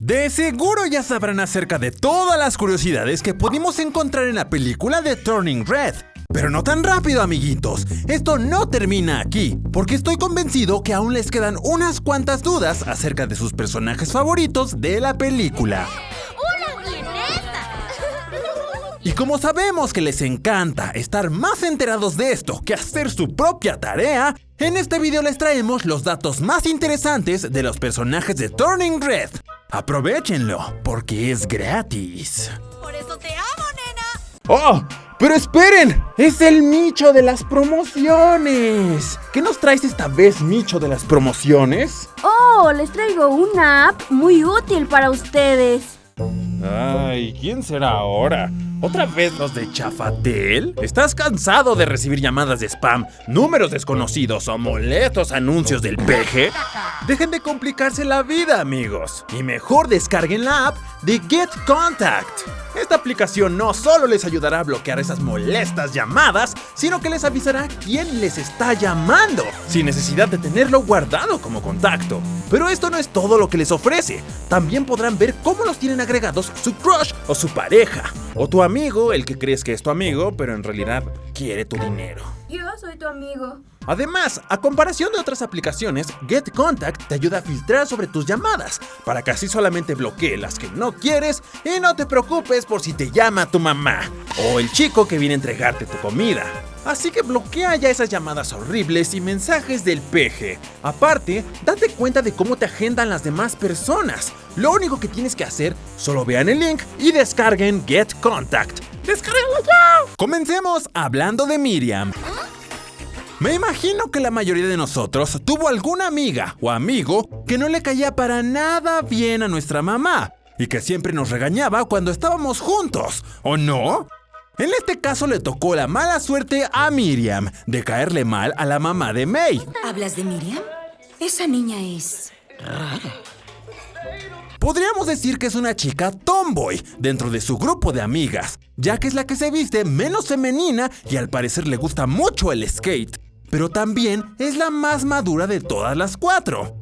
De seguro ya sabrán acerca de todas las curiosidades que pudimos encontrar en la película de Turning Red. Pero no tan rápido, amiguitos. Esto no termina aquí, porque estoy convencido que aún les quedan unas cuantas dudas acerca de sus personajes favoritos de la película. ¡Una vienesa! Y como sabemos que les encanta estar más enterados de esto que hacer su propia tarea, en este video les traemos los datos más interesantes de los personajes de Turning Red. Aprovéchenlo, porque es gratis. ¡Por eso te amo, nena! ¡Oh! ¡Pero esperen! ¡Es el Micho de las promociones! ¿Qué nos traes esta vez, Micho de las promociones? Oh, les traigo una app muy útil para ustedes. Ay, ¿quién será ahora? ¿Otra vez los de Chafatel? ¿Estás cansado de recibir llamadas de spam, números desconocidos o molestos anuncios del peje? Dejen de complicarse la vida, amigos, y mejor descarguen la app de Get Contact. Esta aplicación no solo les ayudará a bloquear esas molestas llamadas, sino que les avisará quién les está llamando, sin necesidad de tenerlo guardado como contacto. Pero esto no es todo lo que les ofrece. También podrán ver cómo los tienen agregados su crush o su pareja, o tu amigo, el que crees que es tu amigo, pero en realidad quiere tu dinero. Yo soy tu amigo. Además, a comparación de otras aplicaciones, Get Contact te ayuda a filtrar sobre tus llamadas, para que así solamente bloquee las que no quieres y no te preocupes por si te llama tu mamá o el chico que viene a entregarte tu comida. Así que bloquea ya esas llamadas horribles y mensajes del peje. Aparte, date cuenta de cómo te agendan las demás personas. Lo único que tienes que hacer, solo vean el link y descarguen Get Contact. ¡Descárguenlo ya! Comencemos hablando de Miriam. Me imagino que la mayoría de nosotros tuvo alguna amiga o amigo que no le caía para nada bien a nuestra mamá y que siempre nos regañaba cuando estábamos juntos, ¿o no? En este caso le tocó la mala suerte a Miriam de caerle mal a la mamá de May. ¿Hablas de Miriam? Esa niña es rara. Podríamos decir que es una chica tomboy dentro de su grupo de amigas, ya que es la que se viste menos femenina y al parecer le gusta mucho el skate. Pero también es la más madura de todas las cuatro.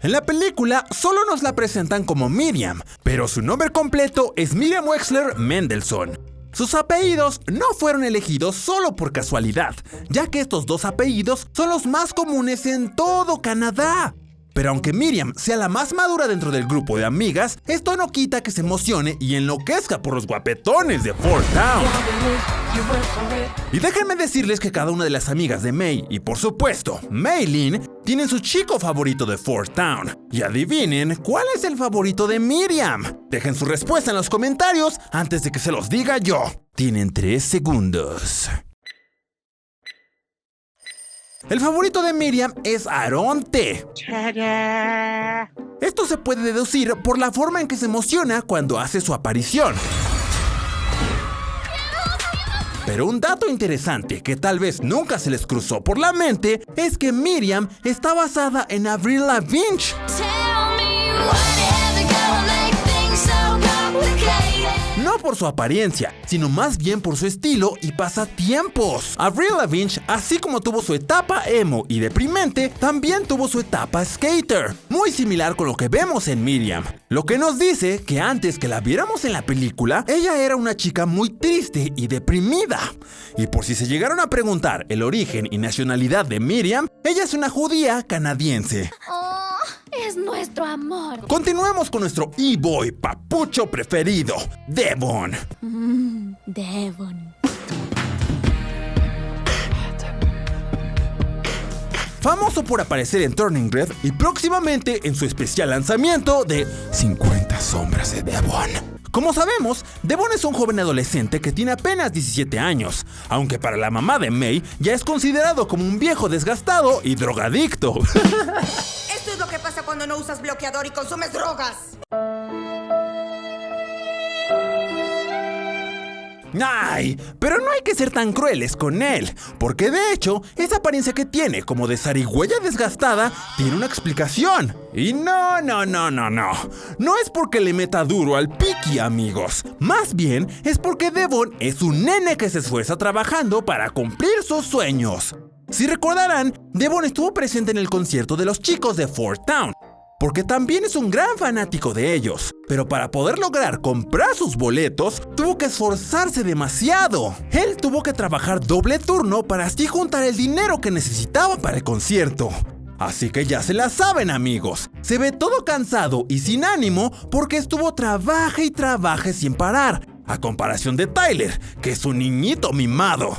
En la película solo nos la presentan como Miriam, pero su nombre completo es Miriam Wexler Mendelssohn. Sus apellidos no fueron elegidos solo por casualidad, ya que estos dos apellidos son los más comunes en todo Canadá. Pero aunque Miriam sea la más madura dentro del grupo de amigas, esto no quita que se emocione y enloquezca por los guapetones de Fort Town. Y déjenme decirles que cada una de las amigas de May y por supuesto Maylin tienen su chico favorito de Fort Town. Y adivinen cuál es el favorito de Miriam. Dejen su respuesta en los comentarios antes de que se los diga yo. Tienen 3 segundos. El favorito de Miriam es Aronte. Esto se puede deducir por la forma en que se emociona cuando hace su aparición. Pero un dato interesante que tal vez nunca se les cruzó por la mente es que Miriam está basada en Avril Lavigne. No por su apariencia, sino más bien por su estilo y pasatiempos. Avril Lavigne, así como tuvo su etapa emo y deprimente, también tuvo su etapa skater, muy similar con lo que vemos en Miriam. Lo que nos dice que antes que la viéramos en la película, ella era una chica muy triste y deprimida. Y por si se llegaron a preguntar el origen y nacionalidad de Miriam, ella es una judía canadiense. Oh, es nuestro amor. Continuemos con nuestro e-boy papucho preferido, Devon. Devon. Famoso por aparecer en Turning Red y próximamente en su especial lanzamiento de 50 sombras de Devon. Como sabemos, Devon es un joven adolescente que tiene apenas 17 años, aunque para la mamá de May ya es considerado como un viejo desgastado y drogadicto. Esto es lo que pasa cuando no usas bloqueador y consumes drogas. ¡Ay! Pero no hay que ser tan crueles con él, porque de hecho, esa apariencia que tiene como de zarigüeya desgastada tiene una explicación. Y no. No es porque le meta duro al piqui, amigos. Más bien es porque Devon es un nene que se esfuerza trabajando para cumplir sus sueños. Si recordarán, Devon estuvo presente en el concierto de los chicos de Fort Town. porque también es un gran fanático de ellos. Pero para poder lograr comprar sus boletos, tuvo que esforzarse demasiado. Él tuvo que trabajar doble turno para así juntar el dinero que necesitaba para el concierto. Así que ya se la saben, amigos. Se ve todo cansado y sin ánimo porque estuvo trabaje y trabaje sin parar, a comparación de Tyler, que es un niñito mimado.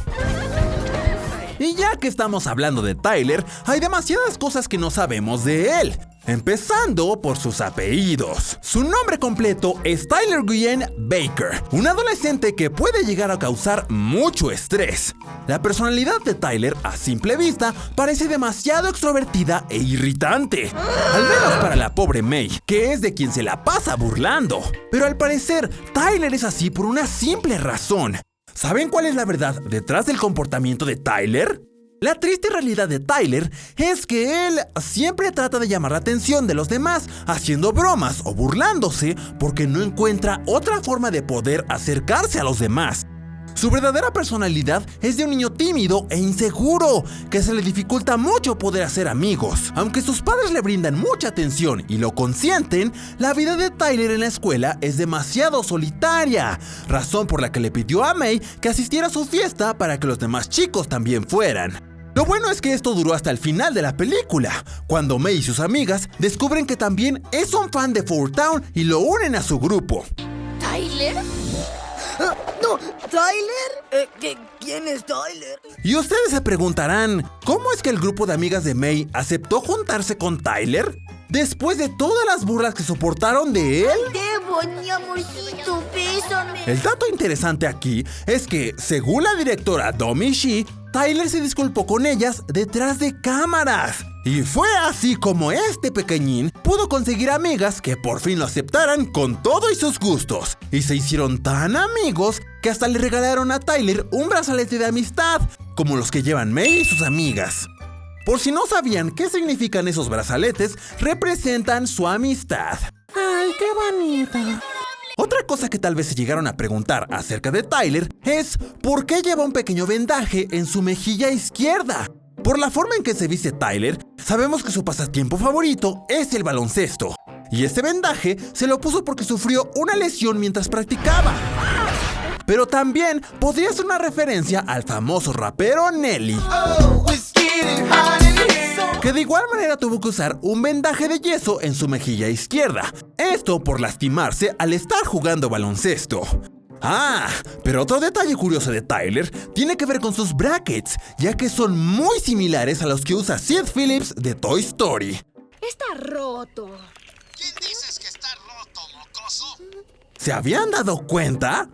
Y ya que estamos hablando de Tyler, hay demasiadas cosas que no sabemos de él. Empezando por sus apellidos. Su nombre completo es Tyler Guian Baker, un adolescente que puede llegar a causar mucho estrés. La personalidad de Tyler, a simple vista, parece demasiado extrovertida e irritante. Al menos para la pobre May, que es de quien se la pasa burlando. Pero al parecer, Tyler es así por una simple razón. ¿Saben cuál es la verdad detrás del comportamiento de Tyler? La triste realidad de Tyler es que él siempre trata de llamar la atención de los demás, haciendo bromas o burlándose porque no encuentra otra forma de poder acercarse a los demás. Su verdadera personalidad es de un niño tímido e inseguro, que se le dificulta mucho poder hacer amigos. Aunque sus padres le brindan mucha atención y lo consienten, la vida de Tyler en la escuela es demasiado solitaria, razón por la que le pidió a May que asistiera a su fiesta para que los demás chicos también fueran. Lo bueno es que esto duró hasta el final de la película, cuando May y sus amigas descubren que también es un fan de Four Town y lo unen a su grupo. ¿Tyler? No, ¿Tyler? ¿Quién es Tyler? Y ustedes se preguntarán, ¿cómo es que el grupo de amigas de May aceptó juntarse con Tyler? Después de todas las burlas que soportaron de él. Debo, mi amorcito, bésame. El dato interesante aquí es que, según la directora Domi Shi, Tyler se disculpó con ellas detrás de cámaras. Y fue así como este pequeñín pudo conseguir amigas que por fin lo aceptaran con todo y sus gustos. Y se hicieron tan amigos que hasta le regalaron a Tyler un brazalete de amistad, como los que llevan May y sus amigas. Por si no sabían qué significan esos brazaletes, representan su amistad. ¡Ay, qué bonito! Otra cosa que tal vez se llegaron a preguntar acerca de Tyler es ¿por qué lleva un pequeño vendaje en su mejilla izquierda? Por la forma en que se viste Tyler, sabemos que su pasatiempo favorito es el baloncesto. Y este vendaje se lo puso porque sufrió una lesión mientras practicaba. Pero también podría ser una referencia al famoso rapero Nelly, que de igual manera tuvo que usar un vendaje de yeso en su mejilla izquierda. Esto por lastimarse al estar jugando baloncesto. Pero otro detalle curioso de Tyler tiene que ver con sus brackets, ya que son muy similares a los que usa Sid Phillips de Toy Story. Está roto. ¿Quién dices que está roto, mocoso? ¿Se habían dado cuenta?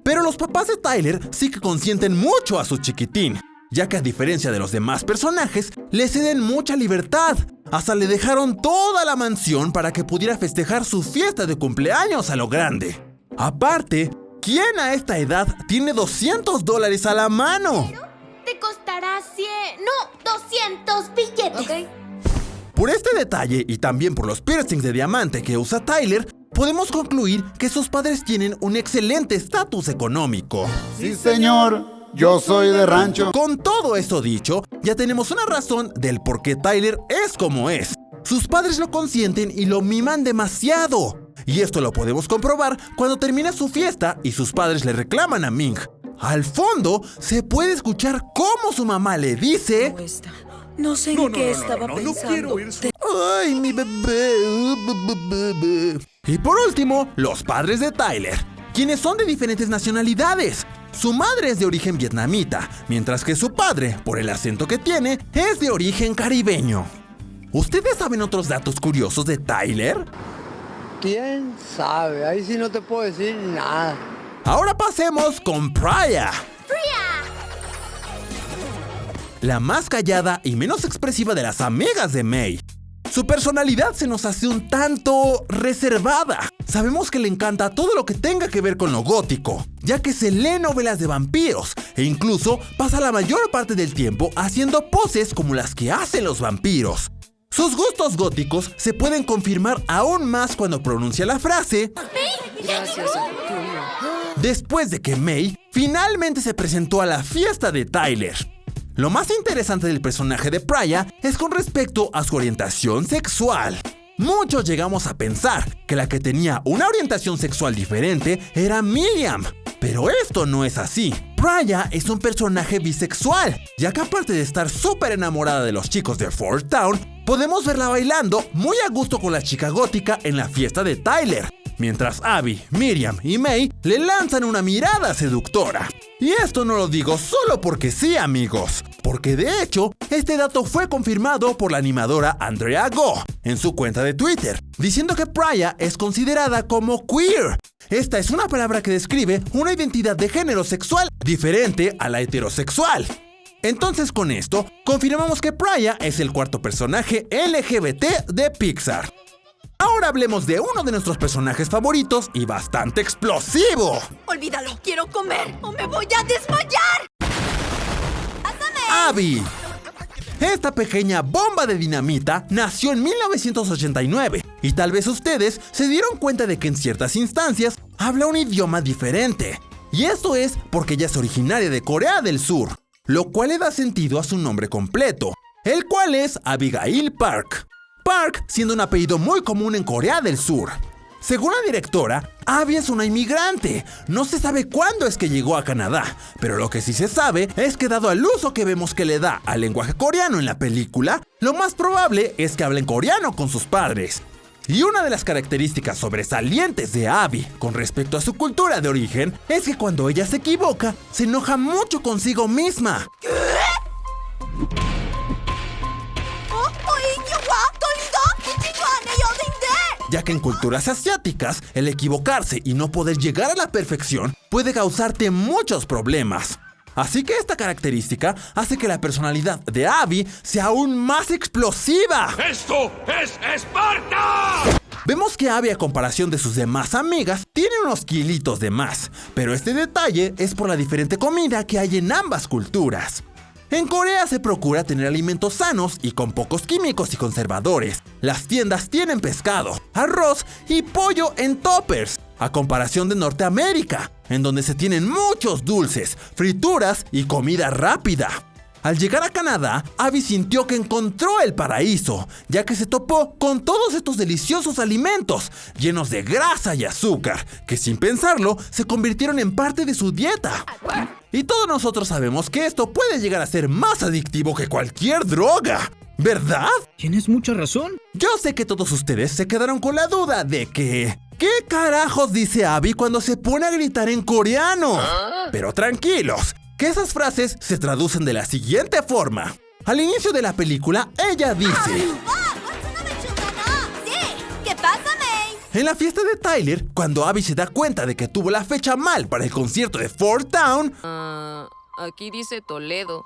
Pero los papás de Tyler sí que consienten mucho a su chiquitín, ya que a diferencia de los demás personajes, le ceden mucha libertad. Hasta le dejaron toda la mansión para que pudiera festejar su fiesta de cumpleaños a lo grande. Aparte, ¿quién a esta edad tiene $200 a la mano? Te costará 100, no, 200 billetes. Ok. Por este detalle y también por los piercings de diamante que usa Tyler, podemos concluir que sus padres tienen un excelente estatus económico. Sí, señor, yo soy de rancho. Con todo esto dicho, ya tenemos una razón del por qué Tyler es como es. Sus padres lo consienten y lo miman demasiado. Y esto lo podemos comprobar cuando termina su fiesta y sus padres le reclaman a Ming. Al fondo se puede escuchar cómo su mamá le dice: No sé en qué estaba pensando. No quiero ir. ¡Ay, mi bebé! Y por último, los padres de Tyler, quienes son de diferentes nacionalidades. Su madre es de origen vietnamita, mientras que su padre, por el acento que tiene, es de origen caribeño. ¿Ustedes saben otros datos curiosos de Tyler? ¿Quién sabe? Ahí sí no te puedo decir nada. Ahora pasemos con Priya, la más callada y menos expresiva de las amigas de May. Su personalidad se nos hace un tanto reservada. Sabemos que le encanta todo lo que tenga que ver con lo gótico, ya que se lee novelas de vampiros e incluso pasa la mayor parte del tiempo haciendo poses como las que hacen los vampiros. Sus gustos góticos se pueden confirmar aún más cuando pronuncia la frase Gracias, Arturo. después de que May finalmente se presentó a la fiesta de Tyler. Lo más interesante del personaje de Priya es con respecto a su orientación sexual. Muchos llegamos a pensar que la que tenía una orientación sexual diferente era Miriam, pero esto no es así. Raya es un personaje bisexual, ya que aparte de estar súper enamorada de los chicos de Fort Town, podemos verla bailando muy a gusto con la chica gótica en la fiesta de Tyler, mientras Abby, Miriam y May le lanzan una mirada seductora. Y esto no lo digo solo porque sí, amigos, porque de hecho, este dato fue confirmado por la animadora Andrea Go en su cuenta de Twitter, diciendo que Raya es considerada como queer. Esta es una palabra que describe una identidad de género sexual diferente a la heterosexual. Entonces con esto, confirmamos que Raya es el cuarto personaje LGBT de Pixar. Ahora hablemos de uno de nuestros personajes favoritos y bastante explosivo. Olvídalo, quiero comer o me voy a desmayar. Abby. Esta pequeña bomba de dinamita nació en 1989 y tal vez ustedes se dieron cuenta de que en ciertas instancias habla un idioma diferente. Y esto es porque ella es originaria de Corea del Sur, lo cual le da sentido a su nombre completo, el cual es Abigail Park. Park siendo un apellido muy común en Corea del Sur. Según la directora, Abby es una inmigrante. No se sabe cuándo es que llegó a Canadá, pero lo que sí se sabe es que dado al uso que vemos que le da al lenguaje coreano en la película, lo más probable es que hable en coreano con sus padres. Y una de las características sobresalientes de Abby con respecto a su cultura de origen es que cuando ella se equivoca, se enoja mucho consigo misma. Ya que en culturas asiáticas, el equivocarse y no poder llegar a la perfección puede causarte muchos problemas. Así que esta característica hace que la personalidad de Abby sea aún más explosiva. ¡Esto es Esparta! Vemos que Abby, a comparación de sus demás amigas, tiene unos kilitos de más, pero este detalle es por la diferente comida que hay en ambas culturas. En Corea se procura tener alimentos sanos y con pocos químicos y conservadores. Las tiendas tienen pescado, arroz y pollo en toppers, a comparación de Norteamérica, en donde se tienen muchos dulces, frituras y comida rápida. Al llegar a Canadá, Abby sintió que encontró el paraíso, ya que se topó con todos estos deliciosos alimentos, llenos de grasa y azúcar, que sin pensarlo, se convirtieron en parte de su dieta. Y todos nosotros sabemos que esto puede llegar a ser más adictivo que cualquier droga, ¿verdad? Tienes mucha razón. Yo sé que todos ustedes se quedaron con la duda de que... ¿qué carajos dice Abby cuando se pone a gritar en coreano? Pero tranquilos, que esas frases se traducen de la siguiente forma. Al inicio de la película, ella dice... ¿Qué pasa, May? En la fiesta de Tyler, cuando Abby se da cuenta de que tuvo la fecha mal para el concierto de Fort Town... aquí dice Toledo.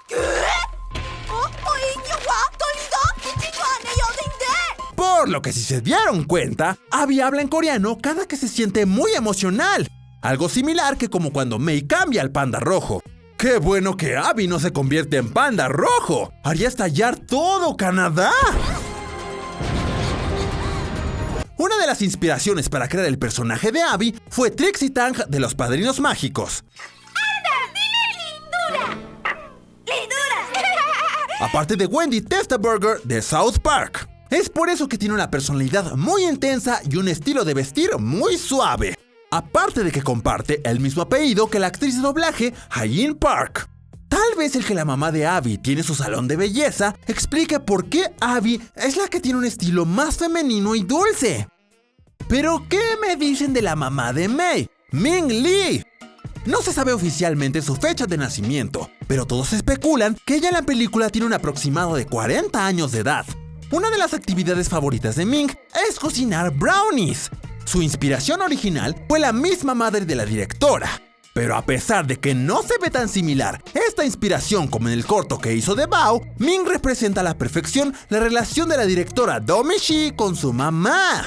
Por lo que si se dieron cuenta, Abby habla en coreano cada que se siente muy emocional. Algo similar que como cuando May cambia al panda rojo. ¡Qué bueno que Abby no se convierte en panda rojo! ¡Haría estallar todo Canadá! Una de las inspiraciones para crear el personaje de Abby fue Trixie Tang de Los Padrinos Mágicos. Aparte de Wendy Testaburger de South Park. Es por eso que tiene una personalidad muy intensa y un estilo de vestir muy suave. Aparte de que comparte el mismo apellido que la actriz de doblaje Hyun Park. Tal vez el que la mamá de Abby tiene su salón de belleza explique por qué Abby es la que tiene un estilo más femenino y dulce. Pero ¿qué me dicen de la mamá de May? Ming Lee. No se sabe oficialmente su fecha de nacimiento, pero todos especulan que ella en la película tiene un aproximado de 40 años de edad. Una de las actividades favoritas de Ming es cocinar brownies. Su inspiración original fue la misma madre de la directora. Pero a pesar de que no se ve tan similar esta inspiración como en el corto que hizo de Bao, Ming representa a la perfección la relación de la directora Do Mi-shi con su mamá.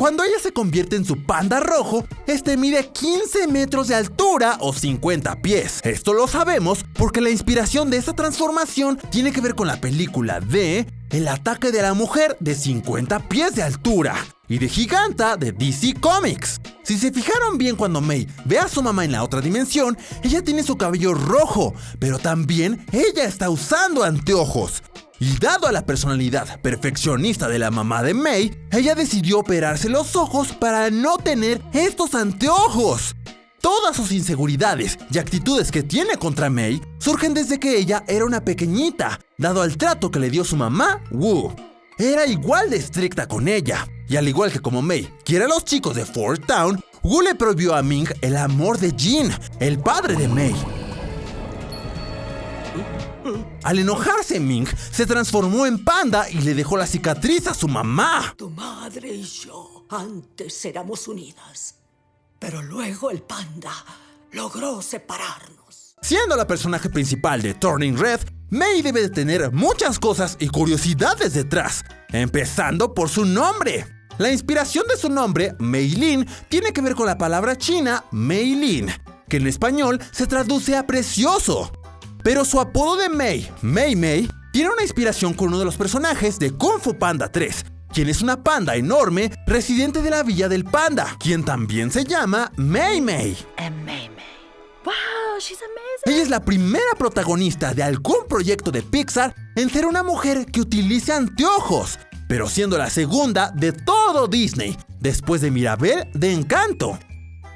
Cuando ella se convierte en su panda rojo, este mide 15 metros de altura o 50 pies. Esto lo sabemos porque la inspiración de esta transformación tiene que ver con la película de El ataque de la mujer de 50 pies de altura y de Giganta de DC Comics. Si se fijaron bien cuando May ve a su mamá en la otra dimensión, ella tiene su cabello rojo, pero también ella está usando anteojos. Y dado a la personalidad perfeccionista de la mamá de May, ella decidió operarse los ojos para no tener estos anteojos. Todas sus inseguridades y actitudes que tiene contra May surgen desde que ella era una pequeñita, dado al trato que le dio su mamá, Wu. Era igual de estricta con ella, y al igual que como May quiere a los chicos de Fort Town, Wu le prohibió a Ming el amor de Jin, el padre de May. Al enojarse, Ming se transformó en panda y le dejó la cicatriz a su mamá. Tu madre y yo antes éramos unidas, pero luego el panda logró separarnos. Siendo la personaje principal de Turning Red, May debe de tener muchas cosas y curiosidades detrás, empezando por su nombre. La inspiración de su nombre, Mei Lin, tiene que ver con la palabra china Mei Lin, que en español se traduce a precioso. Pero su apodo de Mei, Mei Mei, tiene una inspiración con uno de los personajes de Kung Fu Panda 3, quien es una panda enorme residente de la Villa del Panda, quien también se llama Mei Mei. Wow, she's amazing. Ella es la primera protagonista de algún proyecto de Pixar en ser una mujer que utilice anteojos, pero siendo la segunda de todo Disney, después de Mirabel de Encanto.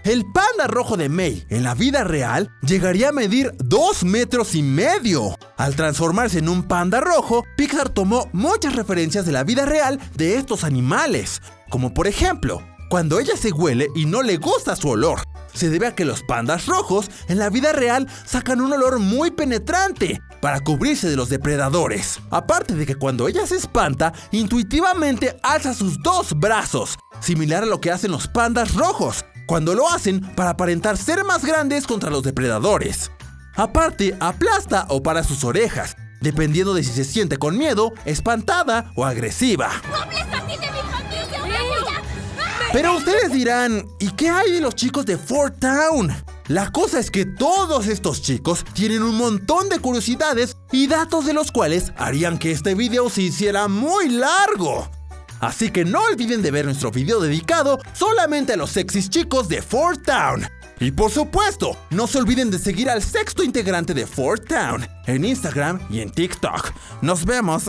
El panda rojo de May en la vida real llegaría a medir 2,5 metros. Al transformarse en un panda rojo, Pixar tomó muchas referencias de la vida real de estos animales, como por ejemplo, cuando ella se huele y no le gusta su olor. Se debe a que los pandas rojos en la vida real sacan un olor muy penetrante para cubrirse de los depredadores. Aparte de que cuando ella se espanta, intuitivamente alza sus 2 brazos, similar a lo que hacen los pandas rojos, cuando lo hacen para aparentar ser más grandes contra los depredadores. Aparte, aplasta o para sus orejas, dependiendo de si se siente con miedo, espantada o agresiva. Pero ustedes dirán, ¿y qué hay de los chicos de Fort Town? La cosa es que todos estos chicos tienen un montón de curiosidades y datos de los cuales harían que este video se hiciera muy largo. Así que no olviden de ver nuestro video dedicado solamente a los sexys chicos de Fort Town. Y por supuesto, no se olviden de seguir al sexto integrante de Fort Town en Instagram y en TikTok. ¡Nos vemos!